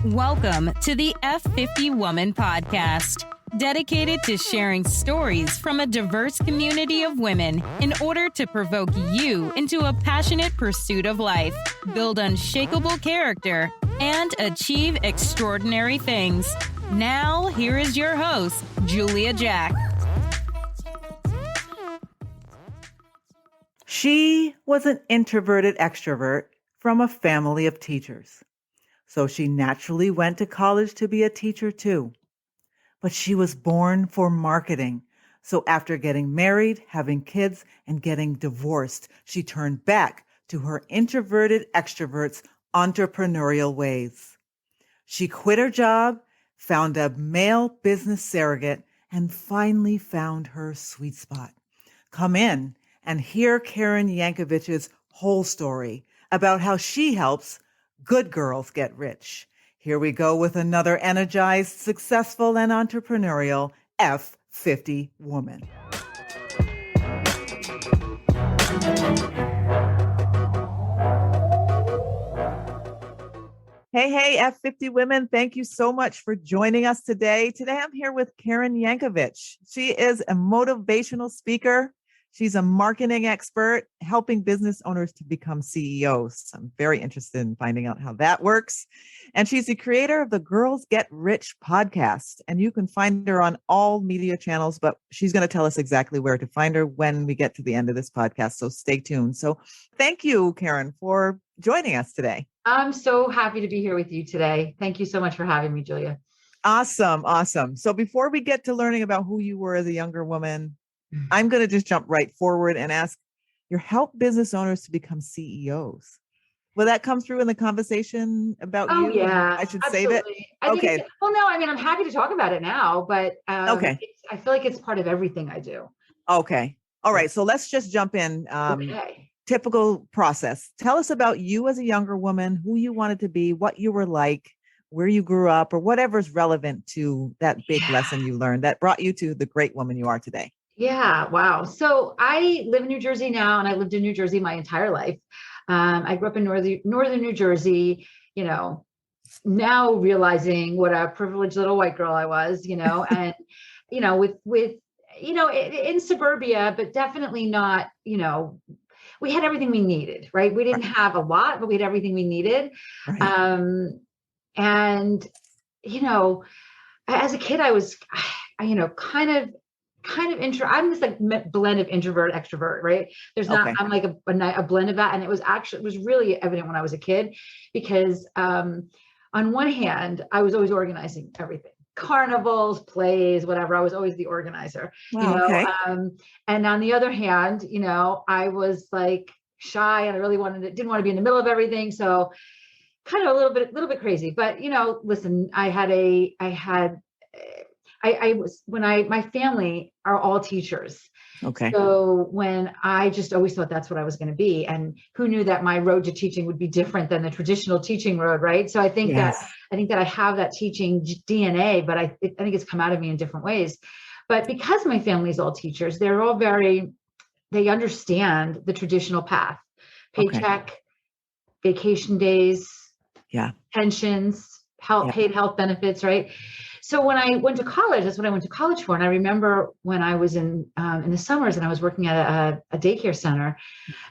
Welcome to the F50 Woman podcast, dedicated to sharing stories from a diverse community of women in order to provoke you into a passionate pursuit of life, build unshakable character, and achieve extraordinary things. Now, here is your host, Julia Jack. She was an introverted extrovert from a family of teachers. So she naturally went to college to be a teacher too. But she was born for marketing. So after getting married, having kids, and getting divorced, she turned back to her introverted extrovert's entrepreneurial ways. She quit her job, found a male business surrogate, and finally found her sweet spot. Come in and hear Karen Yankovich's whole story about how she helps good girls get rich. Here we go with another energized, successful, and entrepreneurial F50 woman. Hey, F50 women. Thank you so much for joining us today. Today, I'm here with Karen Yankovich. She is a motivational speaker. She's a marketing expert, helping business owners to become CEOs. I'm very interested in finding out how that works. And she's the creator of the Girls Get Rich podcast. And you can find her on all media channels, but she's going to tell us exactly where to find her when we get to the end of this podcast. So stay tuned. So thank you, Karen, for joining us today. I'm so happy to be here with you today. Thank you so much for having me, Julia. Awesome. So before we get to learning about who you were as a younger woman, I'm going to just jump right forward and ask, you help business owners to become CEOs. Will that come through in the conversation about you? Yeah, I should absolutely. save it? Okay. I'm happy to talk about it now, but okay. I feel like it's part of everything I do. Okay. All right. So let's just jump in. Okay. Typical process. Tell us about you as a younger woman, who you wanted to be, what you were like, where you grew up, or whatever's relevant to that big lesson you learned that brought you to the great woman you are today. Yeah. Wow. So I live in New Jersey now, and I lived in New Jersey my entire life. I grew up in northern New Jersey, now realizing what a privileged little white girl I was, and, in suburbia, but definitely not, we had everything we needed, right? We didn't have a lot, but we had everything we needed. Right. And, as a kid, I was, I'm this like blend of introvert, extrovert, right? I'm like a blend of that. And it was really evident when I was a kid, because on one hand, I was always organizing everything, carnivals, plays, whatever. I was always the organizer, Wow, okay. And on the other hand, I was like shy, and I really didn't want to be in the middle of everything. So kind of a little bit crazy, but listen, my family are all teachers. Okay. So when I just always thought that's what I was going to be, and who knew that my road to teaching would be different than the traditional teaching road, right? So I think that I have that teaching DNA, but I think it's come out of me in different ways. But because my family is all teachers, they're all they understand the traditional path: paycheck, vacation days, pensions, paid health benefits, right? So when I went to college, that's what I went to college for. And I remember when I was in the summers, and I was working at a daycare center,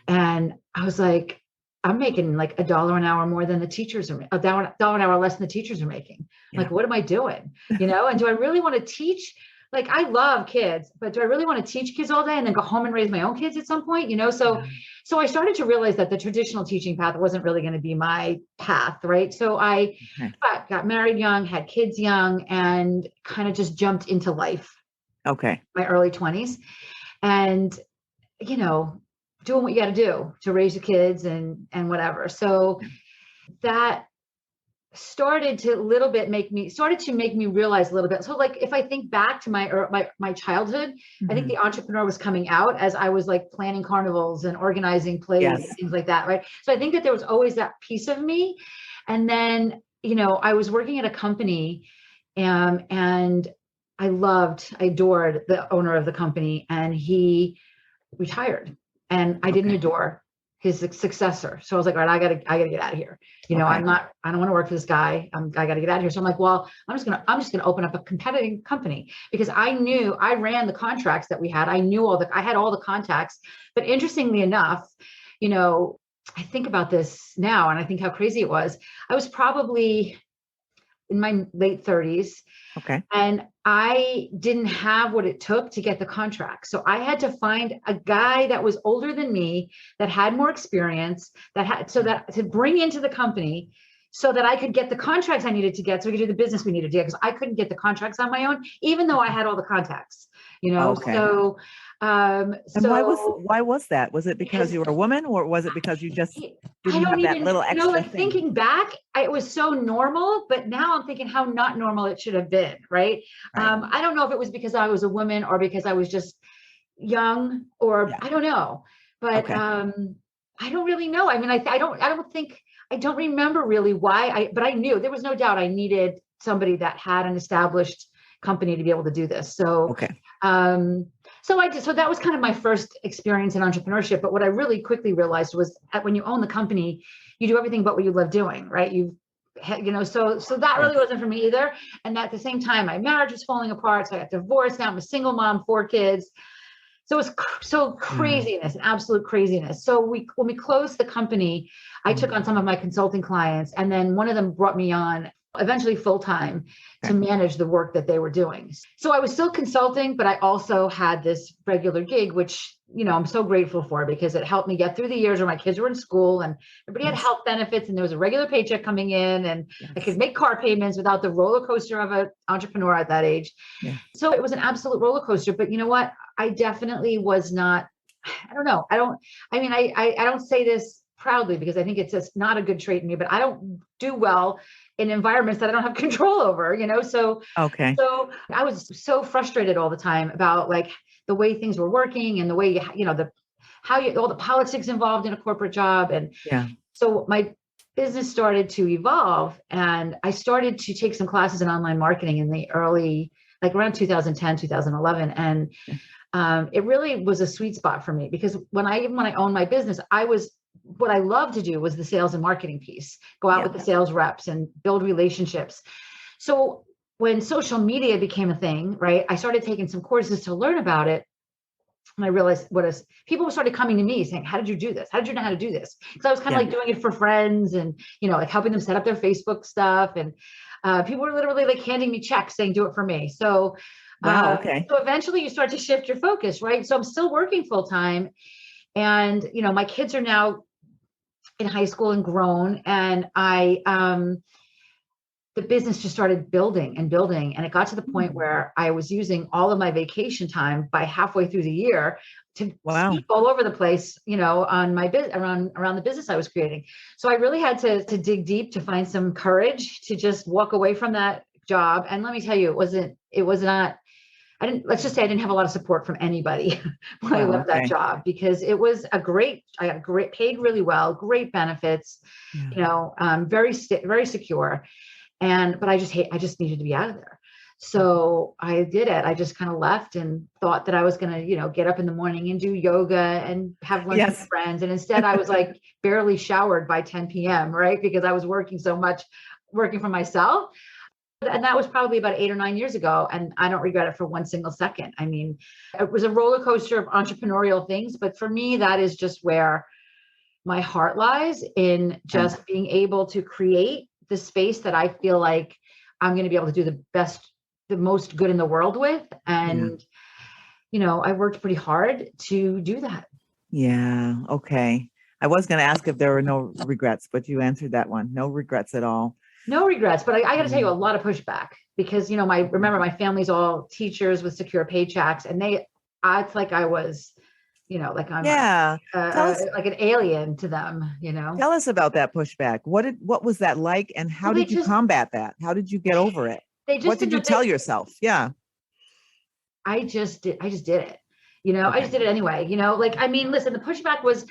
and I was like, I'm making like $1 an hour more than the teachers are, $1 an hour less than the teachers are making. Like, what am I doing? And do I really want to teach? Like, I love kids, but do I really want to teach kids all day and then go home and raise my own kids at some point? So I started to realize that the traditional teaching path wasn't really going to be my path, right? So I got married young, had kids young, and kind of just jumped into life. Okay. My early 20s, and doing what you got to do to raise your kids and whatever. So that started to make me realize a little bit. So like, if I think back to my childhood, I think the entrepreneur was coming out as I was like planning carnivals and organizing plays and things like that. Right. So I think that there was always that piece of me. And then, I was working at a company, and I adored the owner of the company, and he retired, and I didn't adore his successor. So I was like, all right, I gotta get out of here. You know, Okay. I don't want to work for this guy. I got to get out of here. So I'm like, well, I'm just going to open up a competing company, because I ran the contracts that we had. I had all the contacts, but interestingly enough, you know, I think about this now and I think how crazy it was. I was probably in my late 30s. Okay. And I didn't have what it took to get the contract. So I had to find a guy that was older than me, that had more experience, to bring into the company so that I could get the contracts I needed to get, so we could do the business we needed to do, because I couldn't get the contracts on my own, even though I had all the contacts, you know? Okay. So, and why was that? Was it because you were a woman, or was it because you just didn't have that little extra like thing? Thinking back, it was so normal, but now I'm thinking how not normal it should have been, right? I don't know if it was because I was a woman or because I was just young, or I don't know, but I don't really know. I mean, I don't remember really why but I knew there was no doubt I needed somebody that had an established company to be able to do this. So, so that was kind of my first experience in entrepreneurship. But what I really quickly realized was that when you own the company, you do everything but what you love doing, right? So that really wasn't for me either. And at the same time, my marriage was falling apart. So I got divorced. Now I'm a single mom, 4 kids. So it was so craziness, absolute craziness. So when we closed the company, I took on some of my consulting clients, and then one of them brought me on eventually full-time to manage the work that they were doing. So I was still consulting, but I also had this regular gig, which, you know, I'm so grateful for, because it helped me get through the years where my kids were in school and everybody had health benefits and there was a regular paycheck coming in, and I could make car payments without the roller coaster of an entrepreneur at that age. So it was an absolute roller coaster. But you know what? I definitely was not, I don't know. I don't say this proudly, because I think it's just not a good trait in me, but I don't do well in environments that I don't have control over, you know? So I was so frustrated all the time about like the way things were working and the way, all the politics involved in a corporate job. And so my business started to evolve, and I started to take some classes in online marketing in the early, like around 2010, 2011. And it really was a sweet spot for me, because when I owned my business, what I loved to do was the sales and marketing piece, go out with the sales reps and build relationships. So when social media became a thing, right, I started taking some courses to learn about it. And I realized people started coming to me saying, how did you do this? How did you know how to do this? Because I was kind of like doing it for friends and, you know, like helping them set up their Facebook stuff. And people were literally like handing me checks saying, do it for me. So, so eventually you start to shift your focus, right? So I'm still working full time. And, you know, my kids are now in high school and grown, and the business just started building and building. And it got to the point where I was using all of my vacation time by halfway through the year to speak all over the place, you know, on my around the business I was creating. So I really had to dig deep to find some courage to just walk away from that job. And let me tell you, let's just say I didn't have a lot of support from anybody when I left that job, because it was I got paid really well, great benefits, you know, very secure. But I just needed to be out of there. So I did it. I just kind of left and thought that I was going to, you know, get up in the morning and do yoga and have lunch with friends. And instead I was like barely showered by 10 p.m. right? Because I was working so much, working for myself. And that was probably about 8 or 9 years ago. And I don't regret it for one single second. I mean, it was a roller coaster of entrepreneurial things, but for me, that is just where my heart lies, in just being able to create the space that I feel like I'm going to be able to do the most good in the world with. And, you know, I worked pretty hard to do that. Yeah. Okay. I was going to ask if there were no regrets, but you answered that one. No regrets at all. No regrets, but I got to tell you, a lot of pushback, because, you know, remember my family's all teachers with secure paychecks, and it's like I was, you know, like I'm like an alien to them, you know. Tell us about that pushback. What was that like, and how did you combat that? How did you get over it? What did you tell yourself? Yeah. I just did it. You know, I just did it anyway, you know, like, I mean, listen, the pushback was,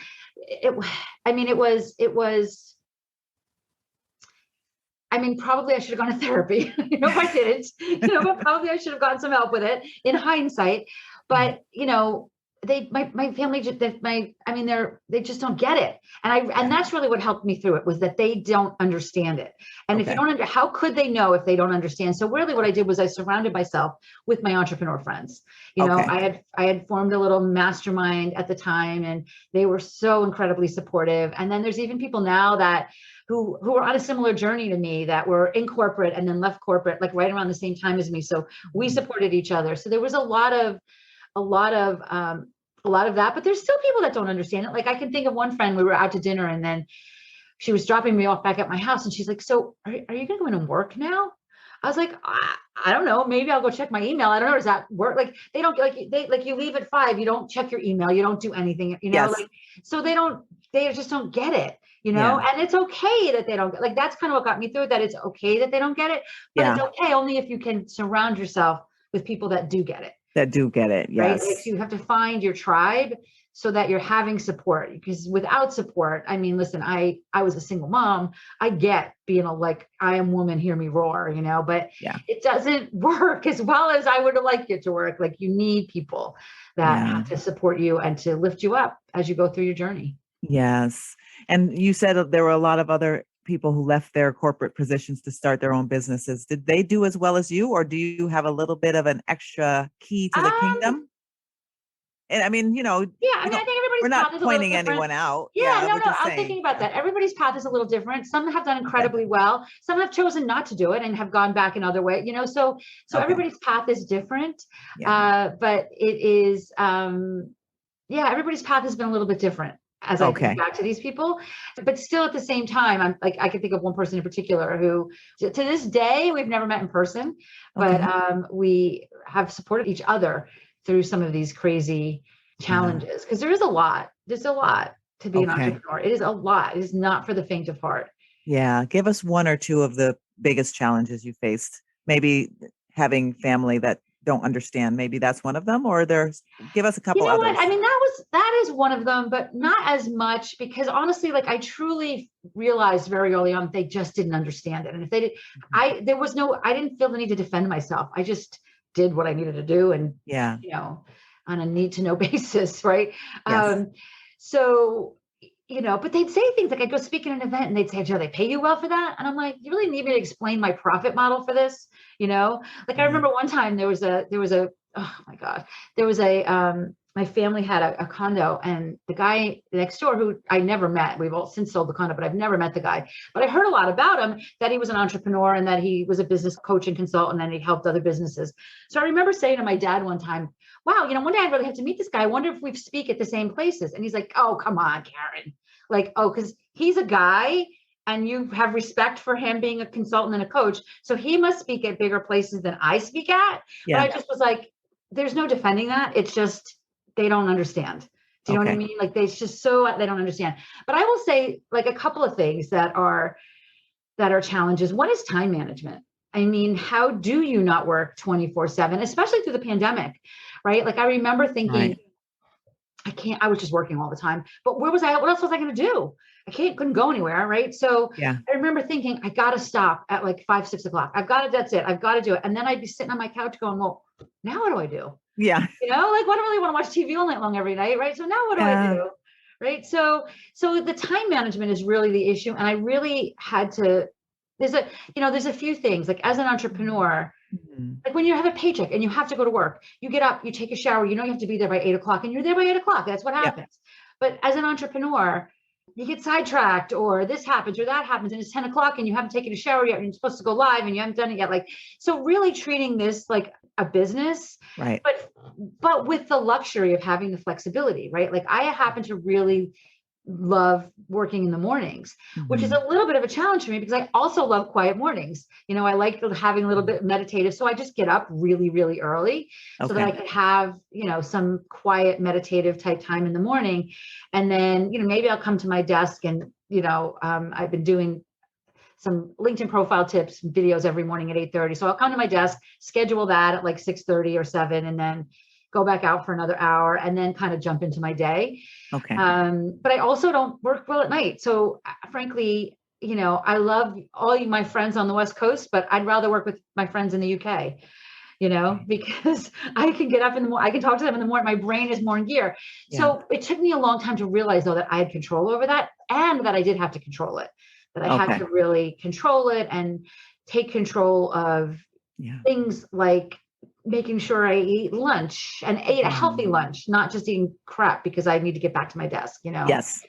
probably I should have gone to therapy, you know, if I didn't, you know, but probably I should have gotten some help with it in hindsight. But, you know, my family just, they just don't get it. And that's really what helped me through it, was that they don't understand it. And if you don't how could they know if they don't understand? So really what I did was I surrounded myself with my entrepreneur friends. You know, I had formed a little mastermind at the time, and they were so incredibly supportive. And then there's even people now who are on a similar journey to me, that were in corporate and then left corporate, like right around the same time as me. So we supported each other. So there was a lot of that, but there's still people that don't understand it. Like I can think of one friend, we were out to dinner, and then she was dropping me off back at my house, and she's like, so are you going to go in and work now? I was like, I don't know. Maybe I'll go check my email. I don't know. Does that work? Like they don't, like you leave at 5, you don't check your email. You don't do anything, so they just don't get it, and it's okay that they don't like, that's kind of what got me through it, that it's okay that they don't get it, but it's okay only if you can surround yourself with people that do get it. Yes. Right. Like you have to find your tribe so that you're having support, because without support, I mean, listen, I was a single mom. I get being I am woman, hear me roar, but it doesn't work as well as I would have liked it to work. Like you need people that have to support you and to lift you up as you go through your journey. Yes. And you said that there were a lot of other people who left their corporate positions to start their own businesses. Did they do as well as you, or do you have a little bit of an extra key to the kingdom? And I mean, I think everybody's path is a little different. We're not pointing anyone out. No, I'm thinking about that. Everybody's path is a little different. Some have done incredibly well. Some have chosen not to do it and have gone back another way, so everybody's path is different. But it is, everybody's path has been a little bit different as I think back to these people, but still at the same time, I'm like, I can think of one person in particular who to this day, we've never met in person, but we have supported each other through some of these crazy challenges. Cause there's a lot to be an entrepreneur. It is a lot. It is not for the faint of heart. Yeah. Give us one or two of the biggest challenges you faced. Maybe having family that don't understand. Maybe that's one of them, or give us a couple others. What? I mean, that is one of them, but not as much, because honestly, like I truly realized very early on, they just didn't understand it. And if they did, I didn't feel the need to defend myself. I just did what I needed to do. And, on a need to know basis. Right. Yes. But they'd say things like, I'd go speak at an event and they'd say, Joe, they pay you well for that? And I'm like, you really need me to explain my profit model for this? I remember one time there was a, oh my God, my family had a condo, and the guy next door, who I never met, we've all since sold the condo, but I've never met the guy, but I heard a lot about him, that he was an entrepreneur and that he was a business coach and consultant, and he helped other businesses. So I remember saying to my dad one time, wow, one day I'd really have to meet this guy. I wonder if we speak at the same places. And he's like, oh, come on, Karen. Because he's a guy and you have respect for him being a consultant and a coach. So he must speak at bigger places than I speak at. Yeah. But I just was like, there's no defending that. It's just, they don't understand. Do you know what I mean? Like they don't understand. But I will say a couple of things that are challenges. One is time management. I mean, how do you not work 24/7, especially through the pandemic, right? Like I remember thinking, I was just working all the time, but what else was I going to do? Couldn't go anywhere. Right. So I remember thinking, I got to stop at 5, 6 o'clock. That's it. I've got to do it. And then I'd be sitting on my couch going, well, now what do I do? Yeah. I don't really want to watch TV all night long every night. Right. So now what do I do? Right. So the time management is really the issue. And I really had to, there's a few things, like as an entrepreneur, like when you have a paycheck and you have to go to work, you get up, you take a shower, you have to be there by 8 o'clock, and you're there by 8 o'clock. That's what happens. But as an entrepreneur, you get sidetracked, or this happens or that happens, and it's 10 o'clock and you haven't taken a shower yet, and you're supposed to go live and you haven't done it yet. So really treating this like a business, right? But with the luxury of having the flexibility, right? Like I happen to really love working in the mornings, which is a little bit of a challenge for me, because I also love quiet mornings. I like having a little bit meditative. So I just get up really, really early so that I could have, some quiet meditative type time in the morning. And then, maybe I'll come to my desk and, I've been doing some LinkedIn profile tips videos every morning at 8:30. So I'll come to my desk, schedule that at 6:30 or 7, and then go back out for another hour, and then kind of jump into my day. Okay. But I also don't work well at night. So frankly, I love all my friends on the West Coast, but I'd rather work with my friends in the UK. because I can get up in the morning, I can talk to them in the morning. My brain is more in gear. Yeah. So it took me a long time to realize though that I had control over that and that I did have to control it, that I had to really control it and take control of things like making sure I eat lunch and ate a healthy lunch, not just eating crap because I need to get back to my desk, Yes.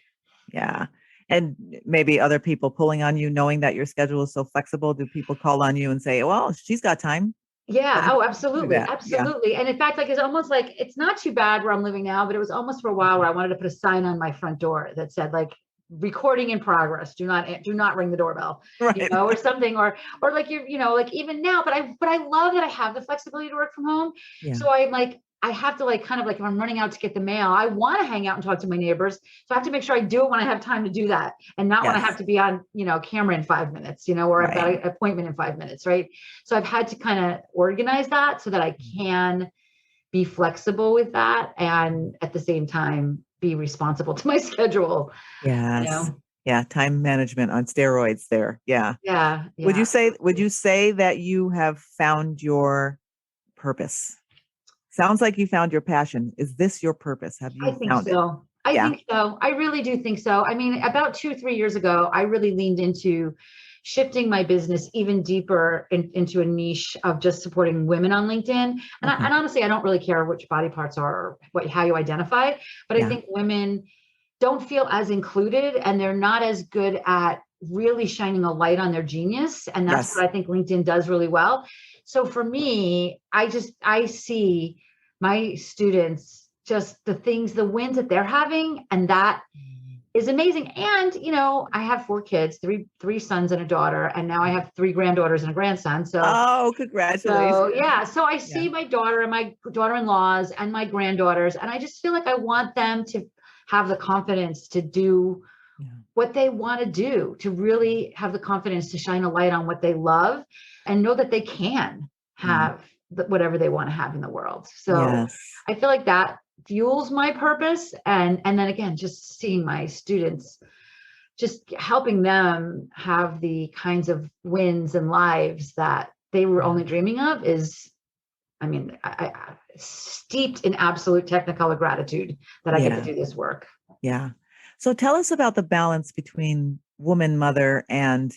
Yeah. And maybe other people pulling on you, knowing that your schedule is so flexible. Do people call on you and say, well, she's got time? Yeah. Oh, absolutely. Absolutely. Yeah. And in fact, like, it's almost like, it's not too bad where I'm living now, but it was almost for a while where I wanted to put a sign on my front door that said like, recording in progress. Do not ring the doorbell, right. Or something, or like like even now. But I love that I have the flexibility to work from home. Yeah. So I'm like, I have to like kind of like if I'm running out to get the mail, I want to hang out and talk to my neighbors. So I have to make sure I do it when I have time to do that, and not when I have to be on camera in 5 minutes, or I've got an appointment in 5 minutes, right? So I've had to kind of organize that so that I can be flexible with that, and at the same time be responsible to my schedule. Yes. Yeah. Time management on steroids there. Yeah. Yeah. Would you say that you have found your purpose? Sounds like you found your passion. Is this your purpose? Have you found it? I think so. I really do think so. I mean, about 2-3 years ago, I really leaned into shifting my business even deeper into a niche of just supporting women on LinkedIn. And, and honestly, I don't really care which body parts are or how you identify it, but I think women don't feel as included, and they're not as good at really shining a light on their genius. And that's what I think LinkedIn does really well. So for me, I see my students, just the wins that they're having, and that is amazing. And, I have 4 kids, three sons and a daughter, and now I have 3 granddaughters and a grandson. So, congratulations. So I see my daughter and my daughter-in-laws and my granddaughters, and I just feel like I want them to have the confidence to do what they want to do, to really have the confidence to shine a light on what they love and know that they can have whatever they want to have in the world. So I feel like that fuels my purpose. And then again, just seeing my students, just helping them have the kinds of wins and lives that they were only dreaming of is, I steeped in absolute technicolor gratitude that I get to do this work. Yeah. So tell us about the balance between woman, mother, and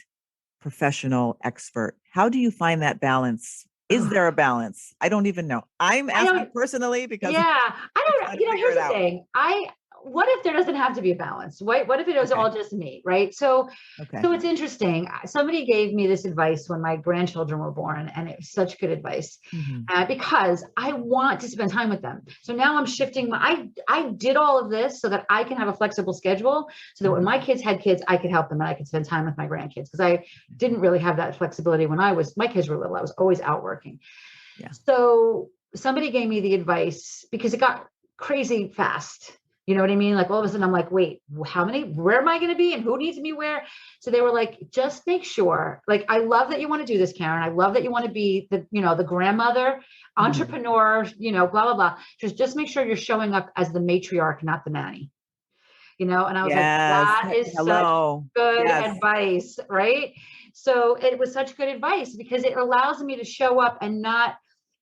professional expert. How do you find that balance? Is there a balance? I don't even know. I'm asking personally because I don't know. Here's the thing. What if there doesn't have to be a balance? What if it was all just me, right? So it's interesting. Somebody gave me this advice when my grandchildren were born, and it was such good advice because I want to spend time with them. So now I'm shifting. I did all of this so that I can have a flexible schedule, so that when my kids had kids, I could help them and I could spend time with my grandkids, because I didn't really have that flexibility when my kids were little. I was always out working. Yeah. So somebody gave me the advice because it got crazy fast. You know what I mean? Like all of a sudden I'm like, wait, where am I going to be and who needs me where? So they were like, just make sure, like, I love that you want to do this, Karen. I love that you want to be the grandmother, entrepreneur, blah, blah, blah. Just make sure you're showing up as the matriarch, not the nanny, and I was like, that is such good advice. Right. So it was such good advice because it allows me to show up and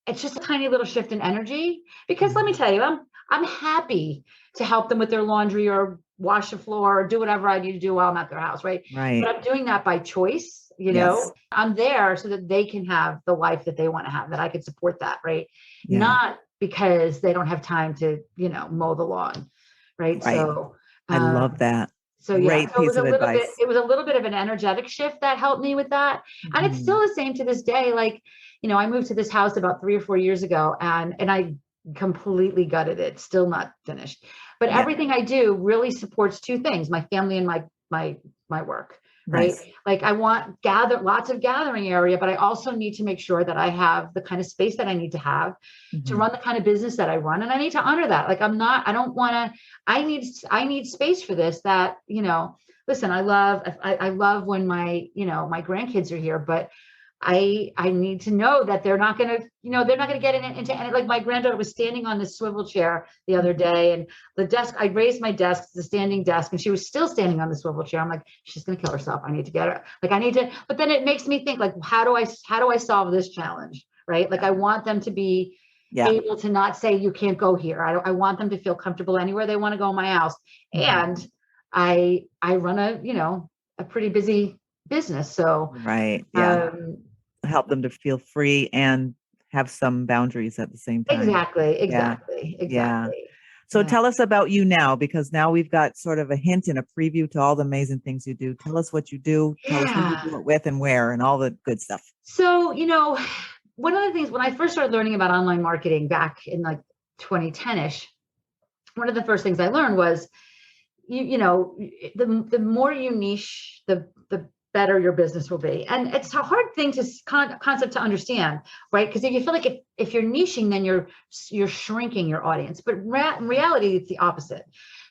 it's just a tiny little shift in energy, because let me tell you, I'm happy to help them with their laundry or wash the floor or do whatever I need to do while I'm at their house. Right. But I'm doing that by choice. I'm there so that they can have the life that they want to have, that I can support that. Right. Yeah. Not because they don't have time to, mow the lawn. Right. So I love that. So it was a little bit of an energetic shift that helped me with that. And it's still the same to this day. Like, I moved to this house about 3 or 4 years ago, and I completely gutted it, still not finished. But everything I do really supports 2 things: my family and my work. Right. Nice. Like I want lots of gathering area, but I also need to make sure that I have the kind of space that I need to have to run the kind of business that I run. And I need to honor that. Like I need space for this, that, listen, I love when my grandkids are here, but I need to know that they're not going to get into any, like my granddaughter was standing on this swivel chair the other day, and the desk, I raised my desk, it's a standing desk, and she was still standing on the swivel chair. I'm like, she's going to kill herself. I need to get her. But then it makes me think, like, how do I solve this challenge? right? Like I want them to be able to not say, you can't go here. I want them to feel comfortable anywhere they want to go in my house. And I run a pretty busy business. So, help them to feel free and have some boundaries at the same time. Exactly. So tell us about you now, because now we've got sort of a hint and a preview to all the amazing things you do. Tell us what you do. Tell us who you do it with and where and all the good stuff. So, one of the things when I first started learning about online marketing back in like 2010-ish, one of the first things I learned was, the more you niche, the better your business will be. And it's a hard thing concept to understand, right? Because if you feel like if you're niching, then you're shrinking your audience. But in reality, it's the opposite.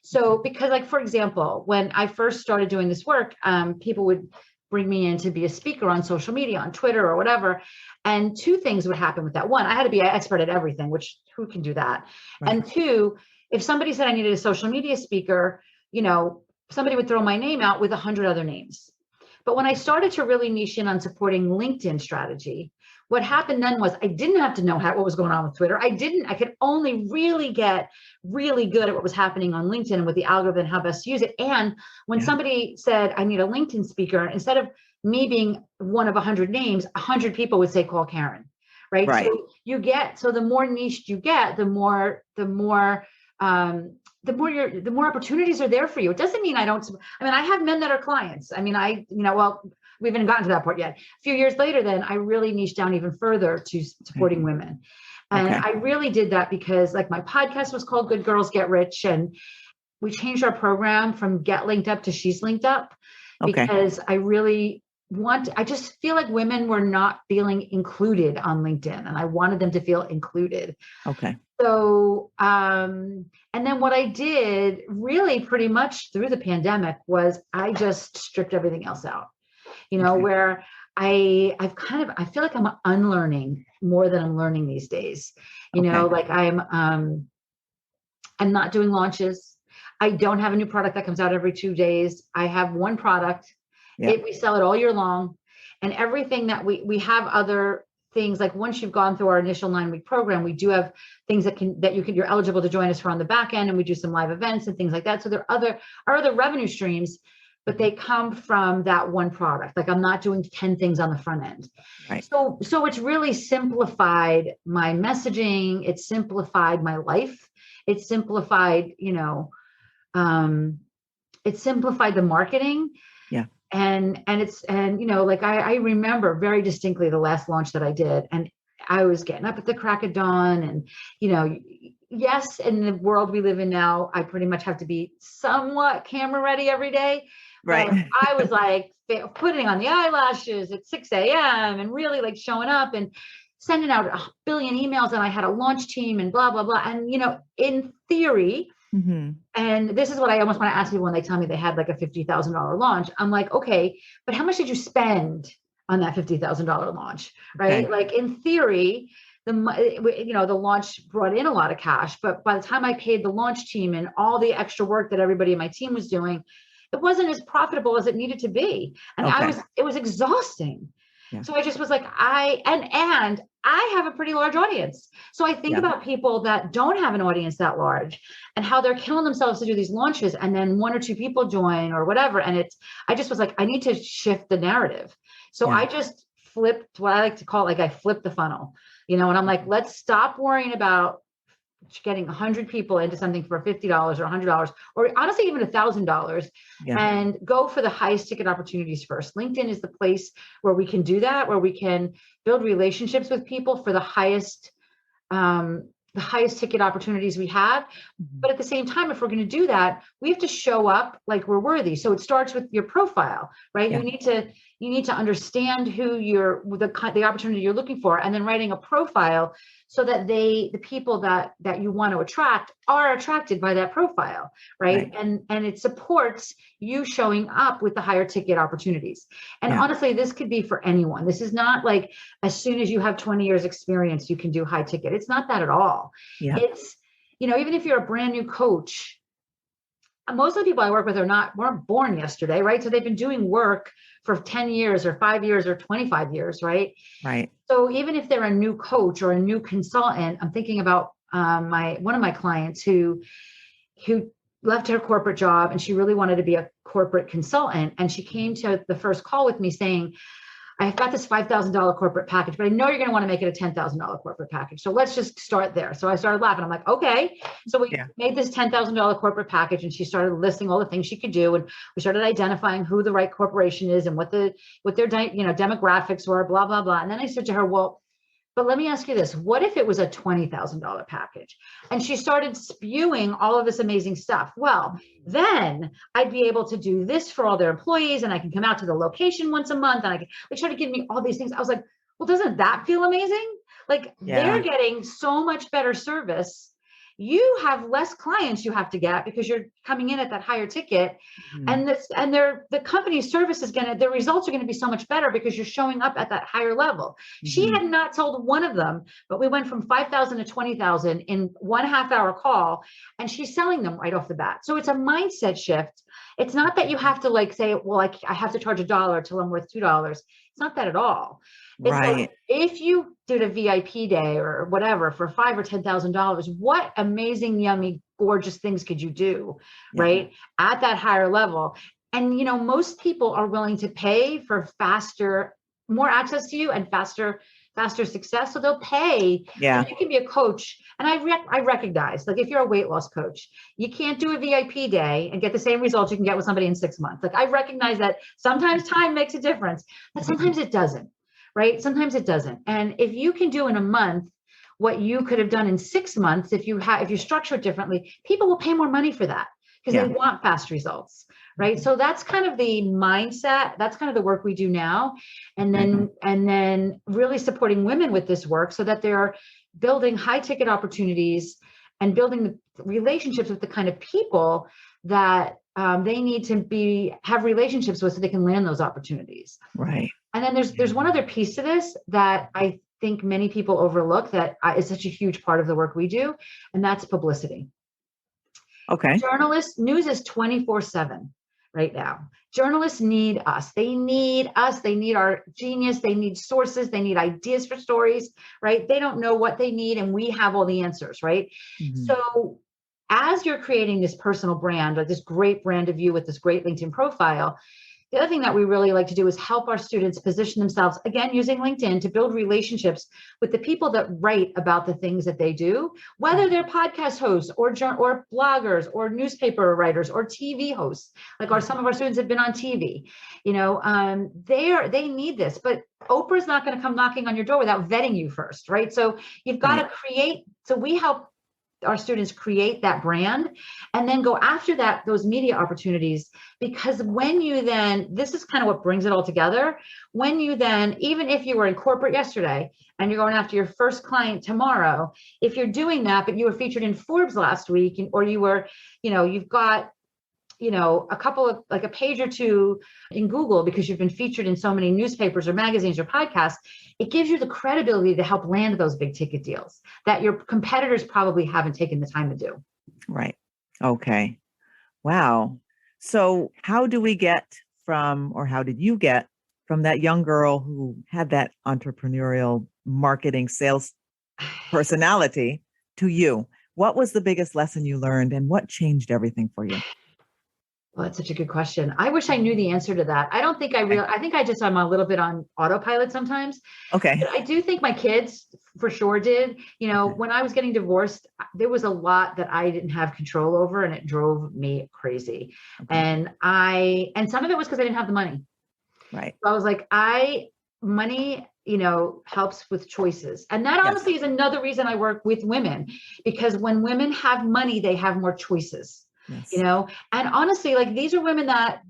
So because like, for example, when I first started doing this work, people would bring me in to be a speaker on social media, on Twitter or whatever. And two things would happen with that. One, I had to be an expert at everything, which who can do that? Right. And two, if somebody said I needed a social media speaker, somebody would throw my name out with 100 other names. But when I started to really niche in on supporting LinkedIn strategy, what happened then was I didn't have to know what was going on with Twitter. I could only really get really good at what was happening on LinkedIn and with the algorithm and how best to use it. And when somebody said, I need a LinkedIn speaker, instead of me being one of 100 names, 100 people would say, call Karen, right? So the more niched you get, the more opportunities are there for you. It doesn't mean I have men that are clients. We haven't gotten to that part yet. A few years later, then I really niched down even further to supporting women. And I really did that because like my podcast was called Good Girls Get Rich. And we changed our program from Get Linked Up to She's Linked Up because I just feel like women were not feeling included on LinkedIn and I wanted them to feel included. Okay. So, and then what I did really pretty much through the pandemic was I just stripped everything else out, where I feel like I'm unlearning more than I'm learning these days, like I'm not doing launches. I don't have a new product that comes out every 2 days. I have one product. We sell it all year long, and everything that we have other things like once you've gone through our initial 9-week program, we do have things you're eligible to join us for on the back end, and we do some live events and things like that. So there are other revenue streams, but they come from that one product. Like I'm not doing 10 things on the front end. Right. So it's really simplified my messaging. It's simplified my life. It's simplified, it's simplified the marketing. Yeah. And I remember very distinctly the last launch that I did, and I was getting up at the crack of dawn and, yes, in the world we live in now, I pretty much have to be somewhat camera ready every day. Right. But I was like putting on the eyelashes at 6 a.m. and really like showing up and sending out 1 billion emails, and I had a launch team and blah, blah, blah. And, in theory, and this is what I almost want to ask people when they tell me they had like a $50,000 launch. I'm like, okay, but how much did you spend on that $50,000 launch? Right. Okay. Like in theory, the launch brought in a lot of cash, but by the time I paid the launch team and all the extra work that everybody in my team was doing, it wasn't as profitable as it needed to be. And it was exhausting. Yeah. So I just was like, and I have a pretty large audience. So I think about people that don't have an audience that large and how they're killing themselves to do these launches. And then 1 or 2 people join or whatever. And I just was like, I need to shift the narrative. So I just flipped what I like to call, I flipped the funnel, and I'm like, let's stop worrying about getting 100 people into something for $50 or $100 or honestly even $1,000 and go for the highest ticket opportunities first. LinkedIn is the place where we can do that, where we can build relationships with people for the highest ticket opportunities we have. But at the same time, if we're going to do that, we have to show up like we're worthy. So it starts with your profile, right? Yeah. You need to understand who the opportunity you're looking for, and then writing a profile so that the people that you want to attract are attracted by that profile, right? And it supports you showing up with the higher ticket opportunities. And honestly, this could be for anyone. This is not like as soon as you have 20 years experience, you can do high ticket. It's not that at all. Yeah. It's, even if you're a brand new coach, most of the people I work with weren't born yesterday, right? So they've been doing work for 10 years or 5 years or 25 years, right? Right. So even if they're a new coach or a new consultant, I'm thinking about one of my clients who left her corporate job and she really wanted to be a corporate consultant. And she came to the first call with me saying, I've got this $5,000 corporate package, but I know you're going to want to make it a $10,000 corporate package. So let's just start there. So I started laughing. I'm like, okay. So we made this $10,000 corporate package and she started listing all the things she could do. And we started identifying who the right corporation is and what their demographics were, blah, blah, blah. And then I said to her, well, but let me ask you this. What if it was a $20,000 package? And she started spewing all of this amazing stuff. Well, then I'd be able to do this for all their employees and I can come out to the location once a month. And they started giving me all these things. I was like, well, doesn't that feel amazing? Like they're getting so much better service. You have less clients you have to get because you're coming in at that higher ticket. And the company's service their results are going to be so much better because you're showing up at that higher level. She had not told one of them, but we went from 5,000 to 20,000 in 1.5 hour call, and she's selling them right off the bat. So it's a mindset shift. It's not that you have to like say, well, I have to charge $1 till I'm worth $2. It's not that at all. It's like if you did a VIP day or whatever for $5,000 or $10,000, what amazing, yummy, gorgeous things could you do, right? At that higher level. And, most people are willing to pay for more access to you and faster success. So they'll pay. Yeah. You can be a coach. And I recognize, like, if you're a weight loss coach, you can't do a VIP day and get the same results you can get with somebody in 6 months. Like, I recognize that sometimes time makes a difference, but sometimes it doesn't. Right? Sometimes it doesn't. And if you can do in a month what you could have done in 6 months, if you structure it differently, people will pay more money for that because they want fast results. Right? So that's kind of the mindset. That's kind of the work we do now. And then really supporting women with this work so that they're building high ticket opportunities and building the relationships with the kind of people that they need to have relationships with so they can land those opportunities. Right. And then there's one other piece to this that I think many people overlook that is such a huge part of the work we do, and that's publicity. Okay. News is 24/7 right now. Journalists need us. They need us. They need our genius. They need sources. They need ideas for stories, right? They don't know what they need, and we have all the answers, right? So as you're creating this personal brand or this great brand of you with this great LinkedIn profile, the other thing that we really like to do is help our students position themselves, again, using LinkedIn to build relationships with the people that write about the things that they do, whether they're podcast hosts or bloggers or newspaper writers or TV hosts. Like some of our students have been on TV. They need this, but Oprah's not going to come knocking on your door without vetting you first, right? So you've got to create. So we help our students create that brand and then go after those media opportunities, because this is kind of what brings it all together. When you then, even if you were in corporate yesterday and you're going after your first client tomorrow, if you're doing that, but you were featured in Forbes last week, or you were, you've got, a couple of, like, a page or two in Google because you've been featured in so many newspapers or magazines or podcasts, it gives you the credibility to help land those big ticket deals that your competitors probably haven't taken the time to do. Right. Okay. Wow. So how do we get how did you get from that young girl who had that entrepreneurial marketing sales personality to you? What was the biggest lesson you learned and what changed everything for you? Well, that's such a good question. I wish I knew the answer to that. I don't think I think I'm a little bit on autopilot sometimes. Okay. But I do think my kids for sure did. When I was getting divorced, there was a lot that I didn't have control over and it drove me crazy. Okay. And some of it was because I didn't have the money. Right. So I was like, money, helps with choices. And that honestly is another reason I work with women, because when women have money, they have more choices. Yes. And honestly, like, these are women that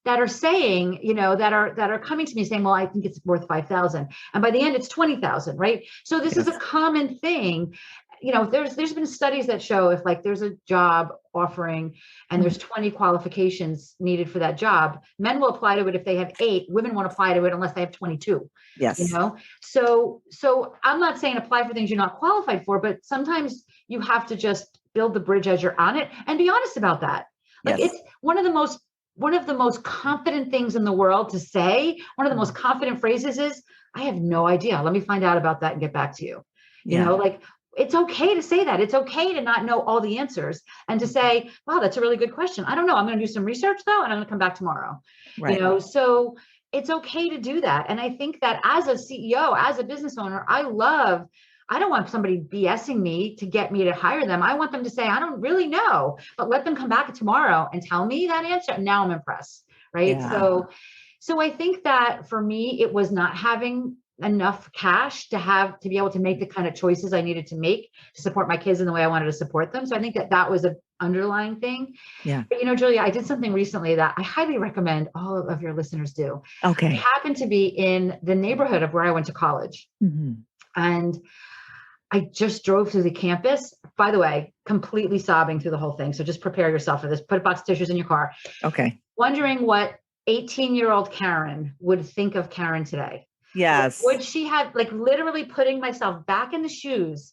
are saying, that are coming to me saying, well, I think it's worth 5,000. And by the end, it's 20,000. Right. So this is a common thing. There's been studies that show if, like, there's a job offering and there's 20 qualifications needed for that job, men will apply to it if they have 8, women won't apply to it unless they have 22. Yes. So I'm not saying apply for things you're not qualified for, but sometimes you have to just build the bridge as you're on it and be honest about that. Like Yes. it's one of the most confident things in the world to say. One of the most confident phrases is, I have no idea. Let me find out about that and get back to you. You know, like it's okay to say that. It's okay to not know all the answers and to say, wow, that's a really good question. I don't know. I'm going to do some research though, and I'm going to come back tomorrow. Right. You know, so it's okay to do that. And I think that as a CEO, as a business owner, I don't want somebody BSing me to get me to hire them. I want them to say, I don't really know, but let them come back tomorrow and tell me that answer. Now I'm impressed. Right. Yeah. So I think that for me, it was not having enough cash to be able to make the kind of choices I needed to make to support my kids in the way I wanted to support them. So I think that was an underlying thing. Yeah. But, you know, Julia, I did something recently that I highly recommend all of your listeners do. Okay. I happened to be in the neighborhood of where I went to college. And I just drove through the campus, by the way, completely sobbing through the whole thing. So just prepare yourself for this. Put a box of tissues in your car. Okay. Wondering what 18-year-old Karen would think of Karen today. Yes. Would she have, like, literally putting myself back in the shoes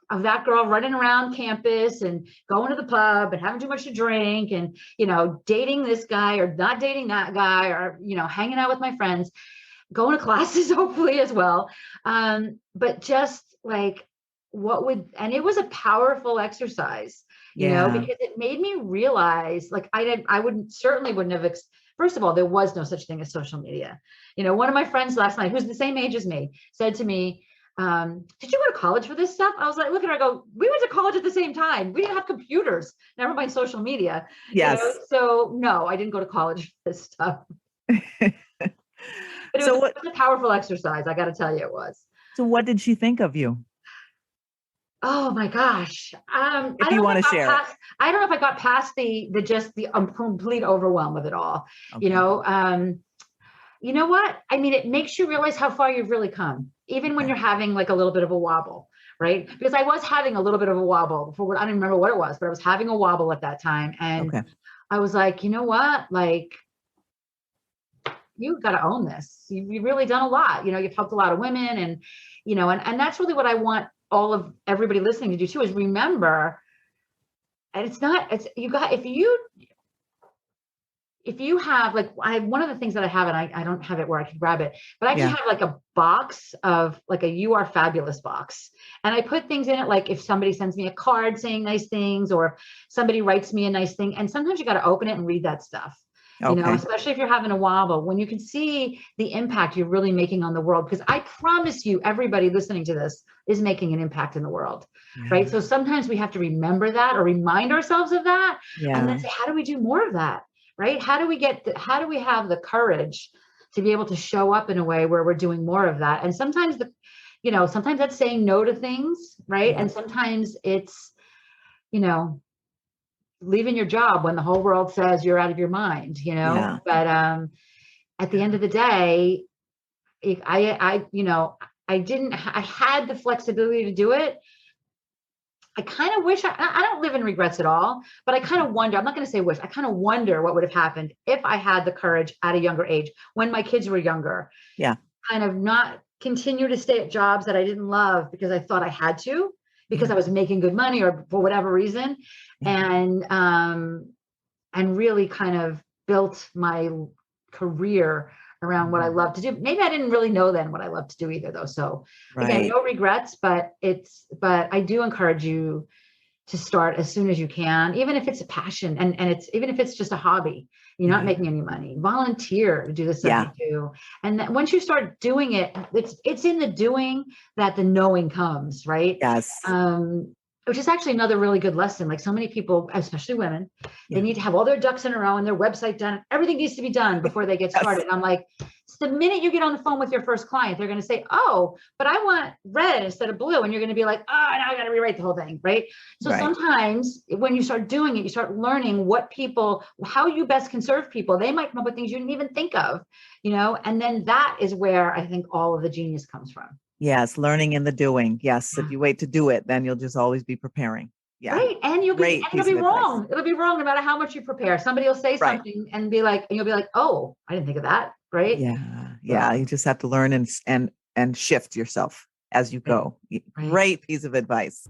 of that girl running around campus and going to the pub and having too much to drink and, you know, dating this guy or not dating that guy or, you know, hanging out with my friends, going to classes hopefully as well. But just like, and it was a powerful exercise, you know, because it made me realize, like, certainly wouldn't have, first of all, there was no such thing as social media. You know, one of my friends last night, who's the same age as me, said to me, did you go to college for this stuff? I was like, look at her, I go, we went to college at the same time. We didn't have computers, never mind social media. Yes. You know? So no, I didn't go to college for this stuff. But it was a powerful exercise. I got to tell you, it was. So what did she think of you? Oh my gosh. If you want to share it. I don't know if I got past the complete overwhelm of it all. Okay. You know what? I mean, it makes you realize how far you've really come, even when you're having like a little bit of a wobble, right? Because I was having a little bit of a wobble I don't remember what it was, but I was having a wobble at that time. And I was like, you know what? Like, you've got to own this. You've really done a lot. You know, you've helped a lot of women and, you know, and that's really what I want all of everybody listening to do too, is remember, and if you have, like, one of the things that I have, and I don't have it where I can grab it, but I actually have like a box of like a "You Are Fabulous" box. And I put things in it. Like if somebody sends me a card saying nice things, or if somebody writes me a nice thing, and sometimes you got to open it and read that stuff. You know, especially if you're having a wobble, when you can see the impact you're really making on the world. Because I promise you, everybody listening to this is making an impact in the world, right? So sometimes we have to remember that or remind ourselves of that, and then say, how do we do more of that, right? How do we have the courage to be able to show up in a way where we're doing more of that? And sometimes sometimes that's saying no to things, right? And sometimes it's, you know, leaving your job when the whole world says you're out of your mind, you know. But at the end of the day, I had the flexibility to do it. I kind of wish I don't live in regrets at all, but I kind of wonder, I'm not going to say wish, I kind of wonder what would have happened if I had the courage at a younger age, when my kids were younger, kind of not continue to stay at jobs that I didn't love because I thought I had to, because I was making good money or for whatever reason, and really kind of built my career around what I love to do. Maybe I didn't really know then what I love to do either, though. So again, no regrets, but I do encourage you to start as soon as you can, even if it's a passion and even if it's just a hobby, you're not making any money, volunteer to do the stuff you do. And that once you start doing it, it's in the doing that the knowing comes, right? Yes. Which is actually another really good lesson. Like so many people, especially women, they need to have all their ducks in a row and their website done. Everything needs to be done before they get started. And I'm like, the minute you get on the phone with your first client, they're going to say, oh, but I want red instead of blue. And you're going to be like, oh, now I got to rewrite the whole thing. Right. So sometimes when you start doing it, you start learning how you best can serve people. They might come up with things you didn't even think of, you know, and then that is where I think all of the genius comes from. Yes. Learning in the doing. Yes. If you wait to do it, then you'll just always be preparing. Yeah. Right. And it'll be wrong. It'll be wrong no matter how much you prepare. Somebody will say something and you'll be like, oh, I didn't think of that. Right. Yeah. Yeah. You just have to learn and shift yourself as you go. Great piece of advice.